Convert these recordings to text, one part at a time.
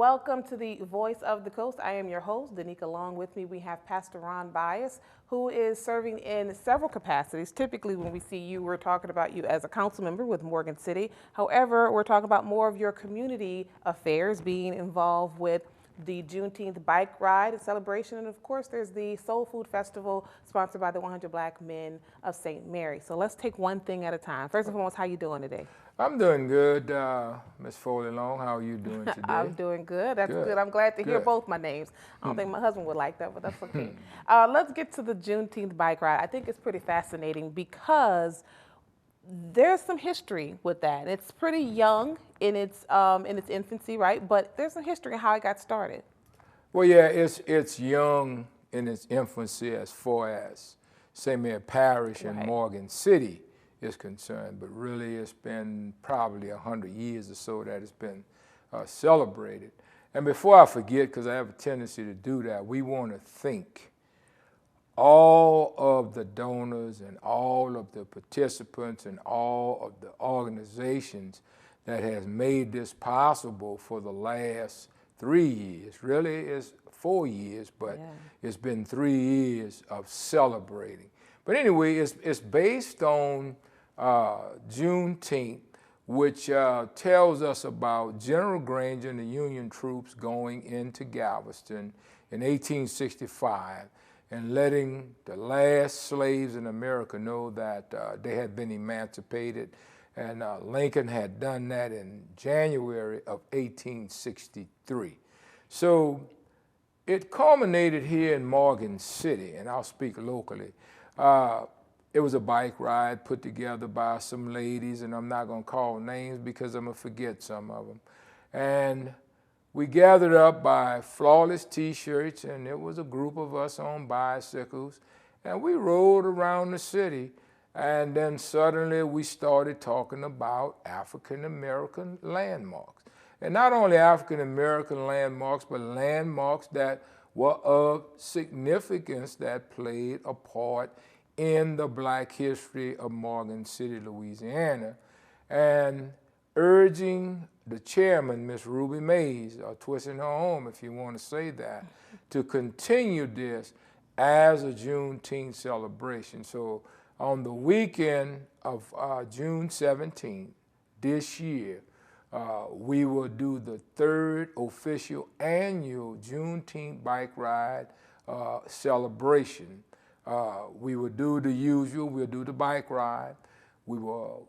welcome to the Voice of the Coast. I am your host, Danica. Along with me, we have Pastor Ron Bias, who is serving in several capacities. Typically, when we see you, we're talking about you as a council member with Morgan City. However, we're talking about more of your community affairs, being involved with the Juneteenth bike ride and celebration. And of course, there's the Soul Food Festival sponsored by the 100 Black Men of St. Mary. So let's take one thing at a time. First and foremost, how you doing today? I'm doing good, Ms. Foley Long. How are you doing today? I'm doing good. That's good. I'm glad to hear both my names. I don't think my husband would like that, but that's okay. Let's get to the Juneteenth bike ride. I think it's pretty fascinating because there's some history with that. It's pretty young in its infancy, right? But there's some history in how it got started. Well, yeah, it's young in its infancy as far as St. Mary Parish and Morgan City is concerned, but really it's been probably 100 years or so that it's been celebrated. And before I forget, because I have a tendency to do that, we want to thank all of the donors and all of the participants and all of the organizations that has made this possible for the last 3 years. Really, it's 4 years, but it's been 3 years of celebrating. But anyway, it's based on Juneteenth, which tells us about General Granger and the Union troops going into Galveston in 1865 and letting the last slaves in America know that they had been emancipated. And Lincoln had done that in January of 1863. So it culminated here in Morgan City, and I'll speak locally. It was a bike ride put together by some ladies, and I'm not going to call names because I'm going to forget some of them. And we gathered up by Flawless T-shirts, and it was a group of us on bicycles, and we rode around the city. And then suddenly we started talking about African-American landmarks. And not only African-American landmarks, but landmarks that were of significance that played a part in the Black history of Morgan City, Louisiana, and urging the chairman, Miss Ruby Mays, or twisting her arm if you want to say that, to continue this as a Juneteenth celebration. So on the weekend of June 17th this year, we will do the third official annual Juneteenth bike ride celebration. We will do the usual, we'll do the bike ride. We will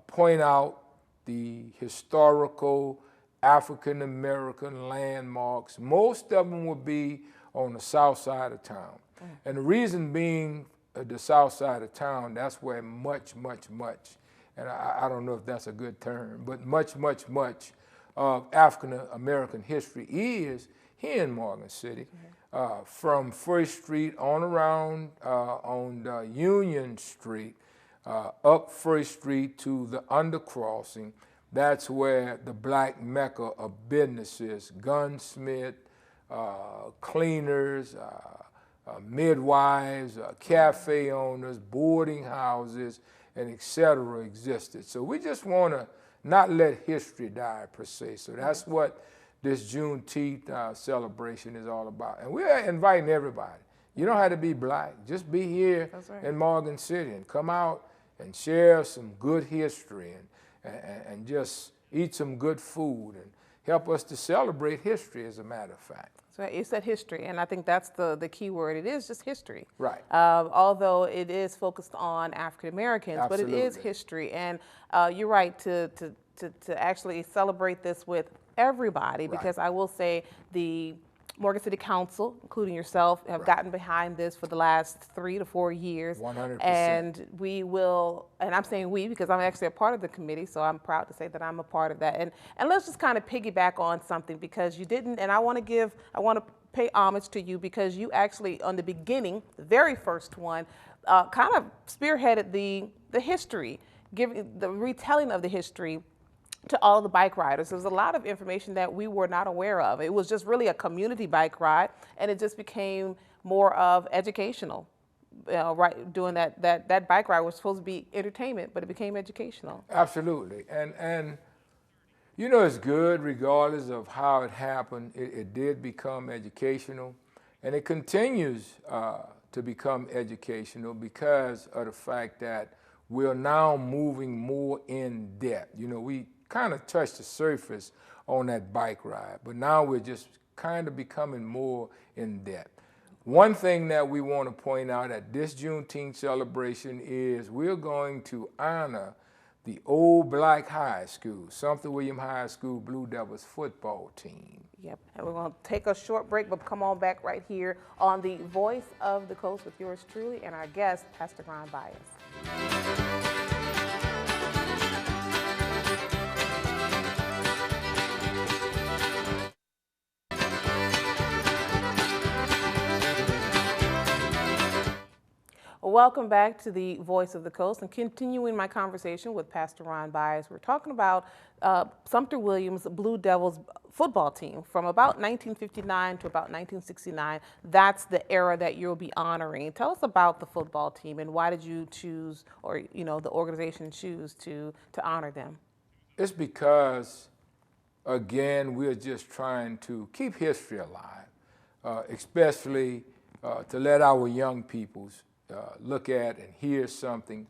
point out the historical African-American landmarks. Most of them will be on the south side of town. And the reason being the south side of town, that's where much, and I don't know if that's a good term, but much of African-American history is here in Morgan City. From First Street on around on Union Street, up First Street to the undercrossing. That's where the Black Mecca of businesses, gunsmith, cleaners, midwives, cafe owners, boarding houses, and et cetera existed. So we just want to not let history die per se. So that's what this Juneteenth celebration is all about. And we're inviting everybody. You don't have to be Black. Just be here in Morgan City and come out and share some good history and just eat some good food and help us to celebrate history, as a matter of fact. So you said history, and I think that's the key word. It is just history. Right. Although it is focused on African Americans, but it is history. And you're right to actually celebrate this with everybody, because I will say the Morgan City Council, including yourself, have gotten behind this for the last 3 to 4 years. 100%. And we will, and I'm saying we because I'm actually a part of the committee, so I'm proud to say that I'm a part of that. And let's just kind of piggyback on something, because you didn't, and I want to pay homage to you, because you actually, on the beginning, the very first one, kind of spearheaded the history, giving the retelling of the history to all the bike riders. There was a lot of information that we were not aware of. It was just really a community bike ride, and it just became more of educational. Right, doing that bike ride was supposed to be entertainment, but it became educational. Absolutely, and You know, it's good regardless of how it happened. It did become educational, and it continues to become educational because of the fact that we're now moving more in depth. You know, we kind of touched the surface on that bike ride, but now we're just kind of becoming more in depth. One thing that we want to point out at this Juneteenth celebration is we're going to honor the old black high school, Sumter William High School Blue Devils football team. Yep, and we're going to take a short break, but come on back right here on the Voice of the Coast with yours truly and our guest, Pastor Ron Bias. Welcome back to the Voice of the Coast, and continuing my conversation with Pastor Ron Bias. We're talking about Sumter Williams Blue Devils football team from about 1959 to about 1969. That's the era that you'll be honoring. Tell us about the football team and why did you choose, or the organization choose to honor them? It's because, again, we're just trying to keep history alive, especially to let our young peoples look at and hear something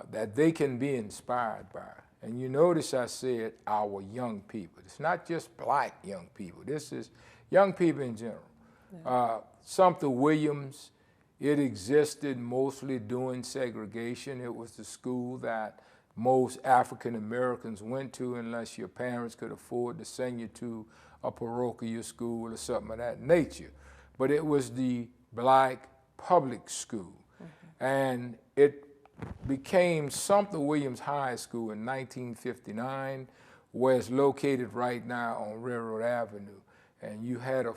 that they can be inspired by. And you notice I said our young people. It's not just black young people. This is young people in general. Yeah. Sumter Williams, it existed mostly during segregation. It was the school that most African Americans went to unless your parents could afford to send you to a parochial school or something of that nature. But it was the black public school. Mm-hmm. And it became Sumter Williams High School in 1959, where it's located right now on Railroad Avenue. And you had an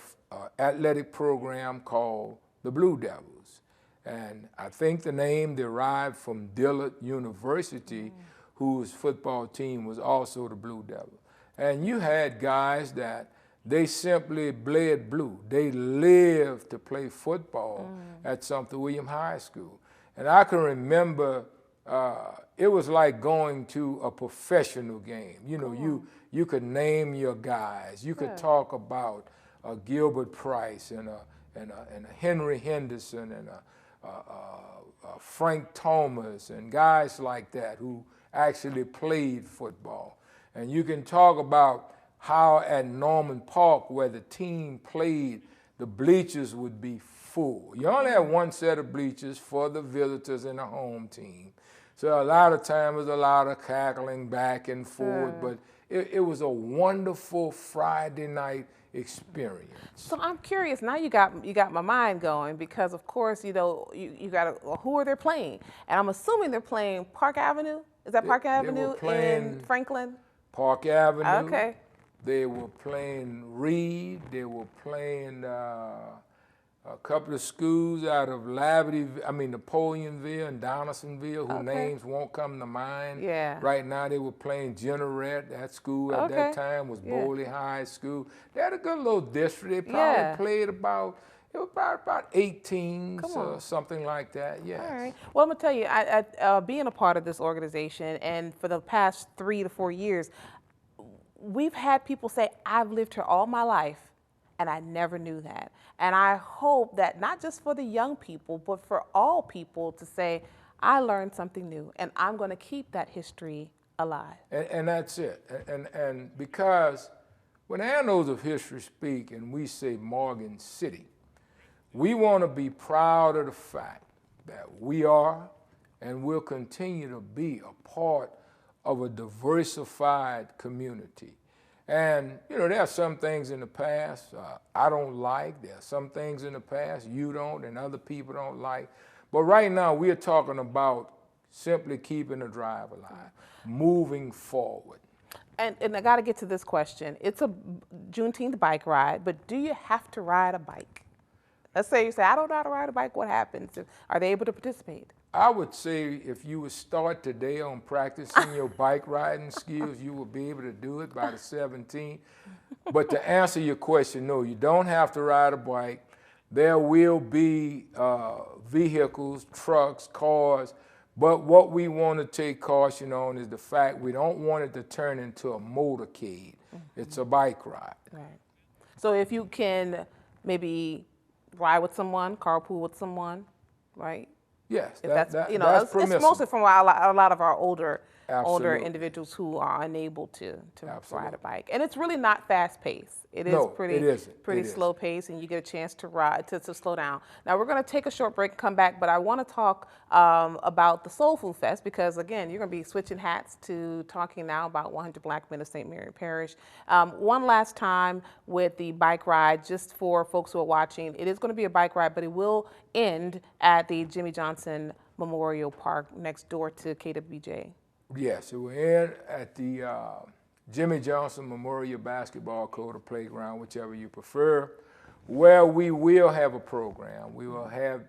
athletic program called the Blue Devils. And I think the name derived from Dillard University, whose football team was also the Blue Devils. And you had guys that they simply bled blue. They lived to play football at Sumter Williams High School. And I can remember it was like going to a professional game. You know, you could name your guys. You could talk about Gilbert Price and a Henry Henderson and a Frank Thomas and guys like that who actually played football. And you can talk about how at Norman Park, where the team played, the bleachers would be full. You only had one set of bleachers for the visitors and the home team. So a lot of times there's a lot of cackling back and forth, but it was a wonderful Friday night experience. So I'm curious, now you got my mind going, because of course, you got who are they playing? And I'm assuming they're playing Park Avenue? Is that Park Avenue in Franklin? Park Avenue. Okay. They were playing Reed. They were playing a couple of schools out of Napoleonville and Donaldsonville, whose names won't come to mind. Yeah. Right now they were playing Generette. That school at that time was Bowley High School. They had a good little district. They probably played about 18 or something like that. Yes. All right. Well, I'm gonna tell you, I being a part of this organization, and for the past 3 to 4 years, we've had people say, I've lived here all my life, and I never knew that. And I hope that not just for the young people, but for all people to say, I learned something new, and I'm going to keep that history alive. And that's it. And because when annals of history speak and we say Morgan City, we want to be proud of the fact that we are and will continue to be a part of a diversified community. And, there are some things in the past I don't like. There are some things in the past you don't and other people don't like. But right now we're talking about simply keeping the drive alive, moving forward. And I got to get to this question. It's a Juneteenth bike ride, but do you have to ride a bike? Let's say you say, I don't know how to ride a bike. What happens? Are they able to participate? I would say if you would start today on practicing your bike riding skills, you will be able to do it by the 17th. But to answer your question, no, you don't have to ride a bike. There will be vehicles, trucks, cars But what we want to take caution on is the fact we don't want it to turn into a motorcade. It's a bike ride. Right. So if you can maybe ride with someone, carpool with someone, right? Yes, If that's that's it's permissible. mostly from a lot of our older Absolutely. individuals who are unable to Absolutely. ride a bike, and it's really not fast paced. It is No, pretty it isn't. pretty It slow paced, and you get a chance to ride to slow down. Now we're going to take a short break and come back, but I want to talk about the Soul Food Fest because again you're going to be switching hats to talking now about 100 Black Men of St. Mary Parish. One last time with the bike ride, just for folks who are watching, it is going to be a bike ride, but it will end at the Jimmy Johnson Memorial Park next door to KWJ. Yes, it will end at the Jimmy Johnson Memorial Basketball Court or playground, whichever you prefer, where we will have a program. We will have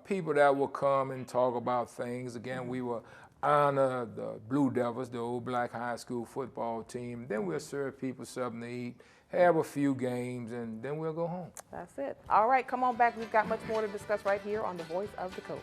people that will come and talk about things. Again, we will honor the Blue Devils, the old black high school football team. Then we'll serve people something to eat, have a few games, and then we'll go home. That's it. All right, come on back. We've got much more to discuss right here on The Voice of the Coast.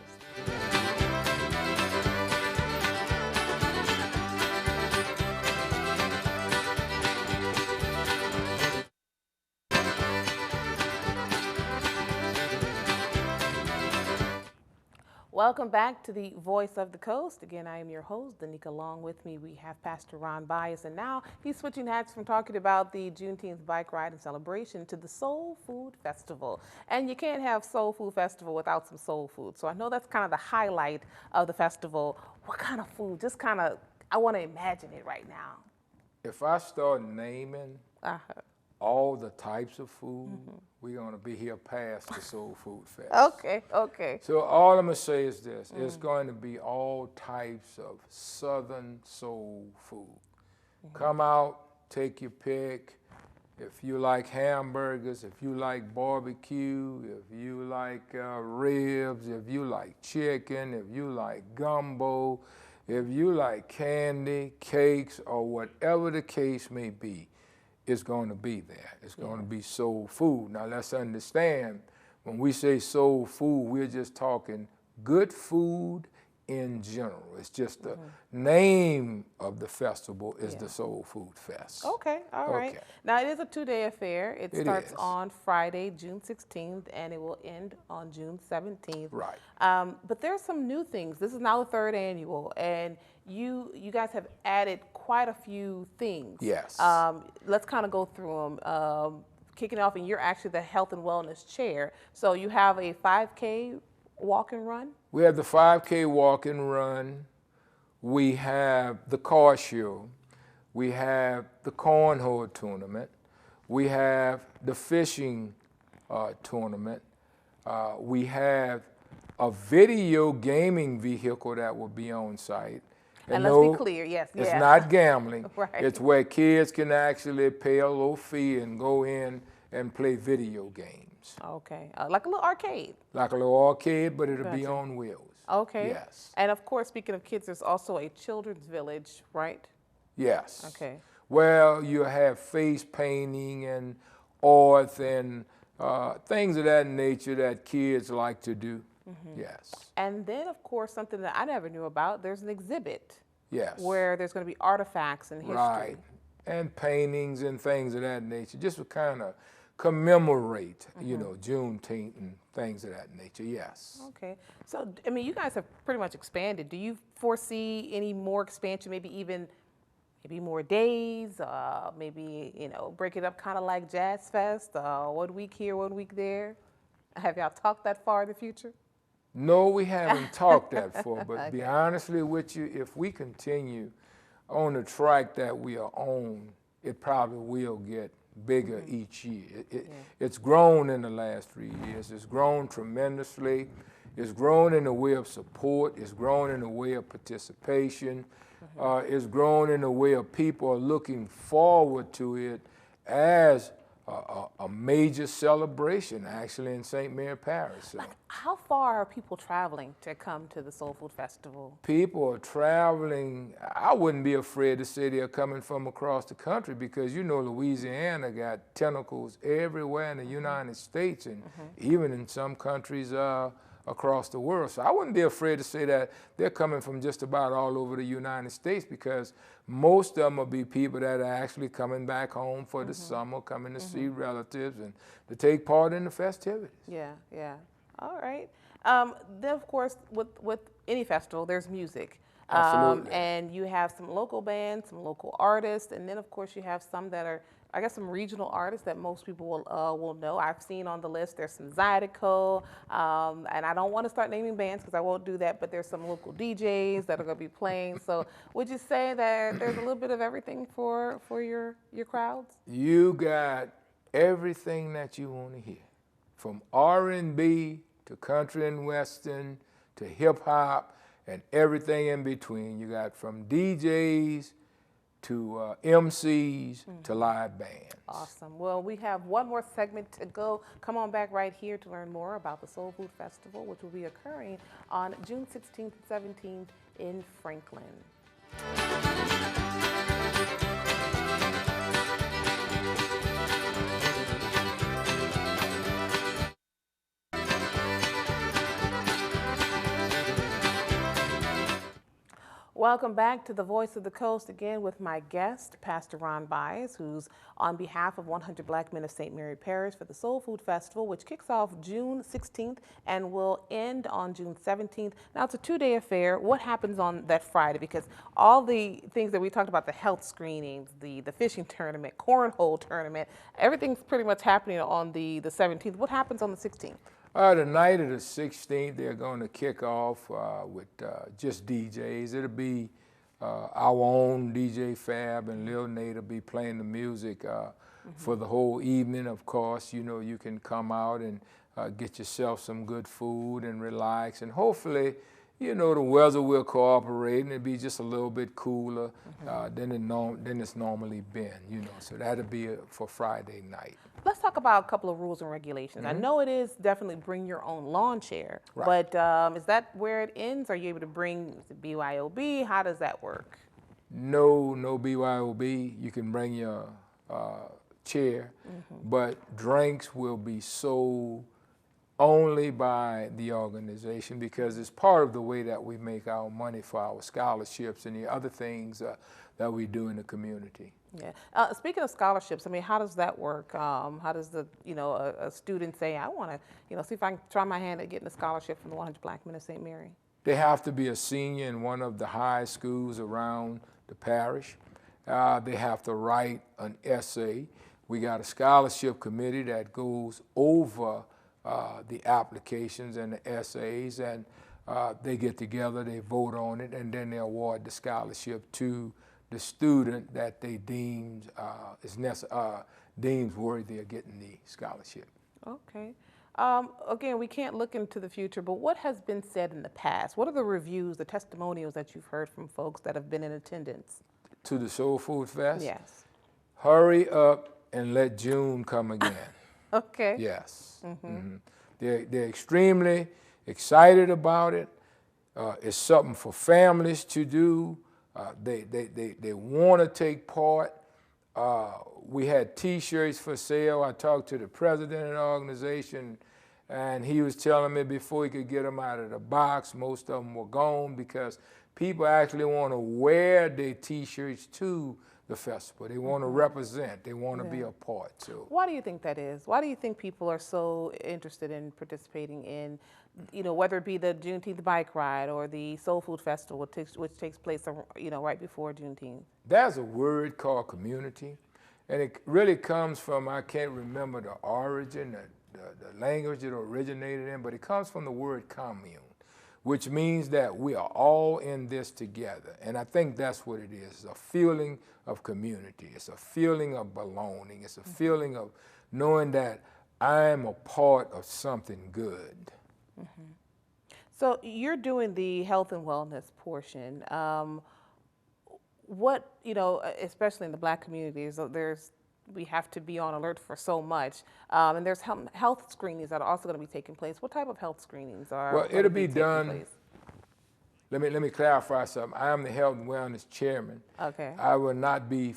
Welcome back to the Voice of the Coast. Again, I am your host, Danica. Along with me, we have Pastor Ron Bias, and now he's switching hats from talking about the Juneteenth bike ride and celebration to the Soul Food Festival. And you can't have Soul Food Festival without some soul food. So I know that's kind of the highlight of the festival. What kind of food? Just kind of, I want to imagine it right now. If I start naming all the types of food, we're going to be here past the Soul Food Fest. Okay. So all I'm going to say is this. It's going to be all types of Southern soul food. Come out, take your pick. If you like hamburgers, if you like barbecue, if you like ribs, if you like chicken, if you like gumbo, if you like candy, cakes, or whatever the case may be, it's going to be there. It's going to be soul food. Now let's understand, when we say soul food, we're just talking good food in general. It's just the name of the festival is the Soul Food Fest. Okay, all right. Now it is a 2-day affair. It starts on Friday, June 16th, and it will end on June 17th. Right. But there's some new things. This is now the 3rd annual, and you guys have added quite a few things. Yes. Let's kind of go through them. Kicking off, and you're actually the health and wellness chair. So you have a 5K walk and run? We have the 5K walk and run. We have the car show. We have the cornhole tournament. We have the fishing tournament. We have a video gaming vehicle that will be on site. And let's be clear, yes. It's not gambling. Right. It's where kids can actually pay a low fee and go in and play video games. Okay, like a little arcade. Like a little arcade, but it'll be on wheels. Okay. Yes. And of course, speaking of kids, there's also a children's village, right? Yes. Okay. Well, you have face painting and art and things of that nature that kids like to do. Yes. And then, of course, something that I never knew about, there's an exhibit. Yes. Where there's going to be artifacts and history. Right. And paintings and things of that nature, just to kind of commemorate, you know, Juneteenth and things of that nature, yes. Okay. So, I mean, you guys have pretty much expanded. Do you foresee any more expansion, maybe more days, maybe, you know, break it up kind of like Jazz Fest, 1 week here, 1 week there? Have y'all talked that far in the future? No, we haven't talked that far, but to be honestly with you, if we continue on the track that we are on, it probably will get bigger each year. It's grown in the last 3 years. It's grown tremendously. It's grown in the way of support. It's grown in the way of participation. It's grown in the way of people are looking forward to it as a major celebration, actually, in St. Mary Parish. So like, how far are people traveling to come to the Soul Food Festival? people are traveling. I wouldn't be afraid to say they're coming from across the country because, you know, Louisiana got tentacles everywhere in the United States and even in some countries across the world. So I wouldn't be afraid to say that they're coming from just about all over the United States, because most of them will be people that are actually coming back home for the summer, coming to see relatives and to take part in the festivities. Yeah, yeah. All right. Then, of course, with any festival, there's music. Absolutely. And you have some local bands, some local artists, and then, of course, you have some that are, I guess, some regional artists that most people will know. I've seen on the list, there's some Zydeco, and I don't want to start naming bands because I won't do that, but there's some local DJs that are going to be playing. So would you say that there's a little bit of everything for your crowds? You got everything that you want to hear, from R&B to country and western to hip hop and everything in between. You got from DJs to MCs to live bands. Awesome. Well, we have one more segment to go. Come on back right here to learn more about the Soul Food Festival, which will be occurring on June 16th and 17th in Franklin. Welcome back to the Voice of the Coast, again with my guest, Pastor Ron Byes, who's on behalf of 100 Black Men of St. Mary Parish for the Soul Food Festival, which kicks off June 16th and will end on June 17th. Now, it's a two-day affair. What happens on that Friday? Because all the things that we talked about, the health screenings, the fishing tournament, cornhole tournament, everything's pretty much happening on the 17th. What happens on the 16th? The night of the 16th, they're going to kick off with just DJs. It'll be our own DJ Fab and Lil Nate will be playing the music for the whole evening. Of course, you know, you can come out and get yourself some good food and relax, and hopefully, you know, the weather will cooperate and it'll be just a little bit cooler than it's normally been, you know. So that'll be for Friday night. Let's talk about a couple of rules and regulations. I know it is definitely bring your own lawn chair, Right. but is that where it ends? Are you able to bring BYOB? How does that work? No BYOB. You can bring your chair, but drinks will be sold only by the organization, because it's part of the way that we make our money for our scholarships and the other things that we do in the community. Yeah. Speaking of scholarships, I mean, how does that work? How does a student say, I want to, see if I can try my hand at getting a scholarship from the 100 Black Men of St. Mary? They have to be a senior in one of the high schools around the parish. They have to write an essay. We got a scholarship committee that goes over the applications and the essays, and they get together, they vote on it, and then they award the scholarship to the student that they deems worthy of getting the scholarship. Okay. Again, we can't look into the future, but what has been said in the past? What are the reviews, the testimonials that you've heard from folks that have been in attendance? To the Soul Food Fest? Yes. Hurry up and let June come again. Okay. Yes. They're extremely excited about it. It's something for families to do. They want to take part. We had T-shirts for sale. I talked to the president of the organization, and he was telling me before he could get them out of the box, most of them were gone, because people actually want to wear their T-shirts to the festival. They want to represent. They want to be a part. So why do you think that is? Why do you think people are so interested in participating in, whether it be the Juneteenth bike ride or the Soul Food Festival, which takes place, right before Juneteenth? There's a word called community, and it really comes from, I can't remember the origin, the language it originated in, but it comes from the word commune, which means that we are all in this together. And I think that's what it is. It's a feeling of community. It's a feeling of belonging. It's a feeling of knowing that I'm a part of something good. So you're doing the health and wellness portion. What, especially in the Black communities, we have to be on alert for so much. And there's health screenings that are also going to be taking place. What type of health screenings are Well, it'll be taking done. place? Let me clarify something. I am the health and wellness chairman. Okay. I will not be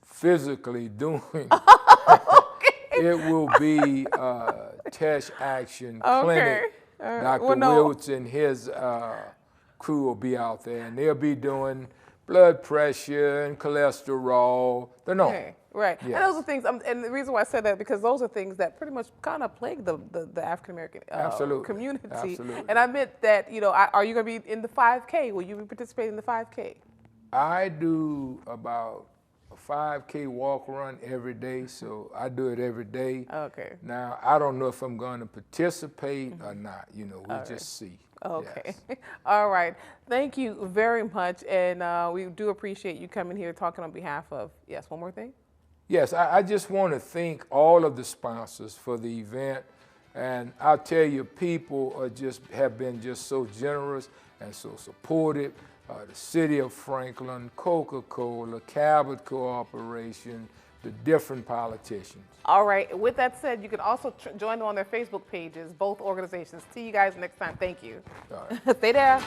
physically doing. It will be Tesh Action Clinic Dr. Well, no. Wiltz and his crew will be out there, and they'll be doing blood pressure and cholesterol. The norm. Okay, right. Yes. And those are things, and the reason why I said that, because those are things that pretty much kind of plague the African American community. Absolutely. And I meant that, you know, are you going to be in the 5K? Will you be participating in the 5K? I do about a 5K walk run every day, so I do it every day. Okay. Now, I don't know if I'm going to participate or not. You know, we'll just see. Okay. Yes. All right. Thank you very much. And we do appreciate you coming here talking on behalf of, yes, one more thing? Yes, I just want to thank all of the sponsors for the event. And I'll tell you, people have been just so generous and so supportive. The City of Franklin, Coca-Cola, Cabot Corporation, the different politicians. All right. With that said, you can also join them on their Facebook pages, both organizations. See you guys next time. Thank you. All right. Stay there.